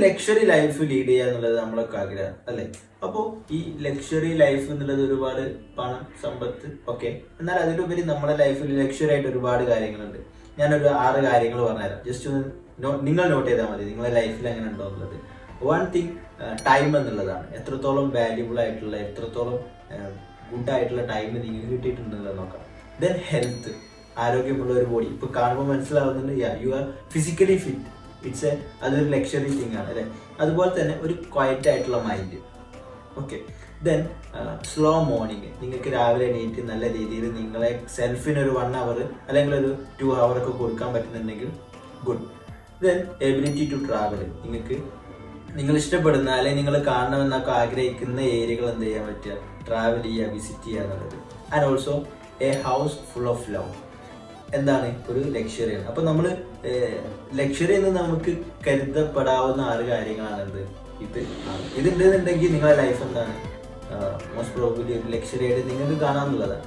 Luxury life lead ചെയ്യുക എന്നുള്ളത് നമ്മളൊക്കെ ആഗ്രഹം അല്ലേ? അപ്പോൾ ഈ ലക്ഷറി ലൈഫ് എന്നുള്ളത് ഒരുപാട് പണം, സമ്പത്ത് ഒക്കെ, എന്നാൽ അതിലുപരി നമ്മുടെ ലൈഫിൽ ലക്ഷറി ആയിട്ട് ഒരുപാട് കാര്യങ്ങളുണ്ട്. ഞാനൊരു 6 കാര്യങ്ങൾ പറഞ്ഞുതരാം. ജസ്റ്റ് ഒന്ന് നിങ്ങൾ നോട്ട് ചെയ്താൽ മതി നിങ്ങളുടെ ലൈഫിൽ എങ്ങനെ ഉണ്ടോ എന്നുള്ളത്. വൺ തിങ്, ടൈം എന്നുള്ളതാണ്. എത്രത്തോളം വാല്യുബിൾ ആയിട്ടുള്ള, എത്രത്തോളം ഗുഡ് ആയിട്ടുള്ള ടൈം നിങ്ങൾക്ക് കിട്ടിയിട്ടുണ്ടെന്നുള്ളത് നോക്കാം. ദെൻ ഹെൽത്ത്, ആരോഗ്യമുള്ള ഒരു ബോഡി. ഇപ്പൊ കാണുമ്പോൾ മനസ്സിലാവുന്നുണ്ട്, യു ആർ ഫിസിക്കലി ഫിറ്റ്. അതൊരു ലക്ഷറി തിങ് ആണ് അല്ലെ? അതുപോലെ തന്നെ ഒരു ക്വയറ്റ് ആയിട്ടുള്ള mind. Okay. Then slow morning. നിങ്ങൾക്ക് രാവിലെ എണീറ്റ് നല്ല രീതിയിൽ നിങ്ങളെ സെൽഫിനൊരു 1 hour അല്ലെങ്കിൽ ഒരു 2 hour ഒക്കെ കൊടുക്കാൻ പറ്റുന്നുണ്ടെങ്കിൽ good. Then ability to travel. നിങ്ങൾ ഇഷ്ടപ്പെടുന്ന അല്ലെങ്കിൽ നിങ്ങൾ കാണണമെന്നൊക്കെ ആഗ്രഹിക്കുന്ന ഏരിയകൾ എന്ത് ചെയ്യാൻ പറ്റുക, ട്രാവൽ ചെയ്യുക, വിസിറ്റ് ചെയ്യുക എന്നുള്ളത്. And also A house full of love. എന്താണ്? ഒരു ലക്ഷറിയാണ്. അപ്പൊ നമ്മൾ ലക്ഷറി എന്ന് നമുക്ക് കരുതപ്പെടാവുന്ന 6 കാര്യങ്ങളാണ് ഇത് ഉണ്ടെന്നുണ്ടെങ്കിൽ നിങ്ങളുടെ ലൈഫ് എന്താണ് മോസ്റ്റ് പ്രോബബ്ലി ഒരു ലക്ഷറി ആയിട്ട് നിങ്ങൾക്ക് കാണാമെന്നുള്ളതാണ്.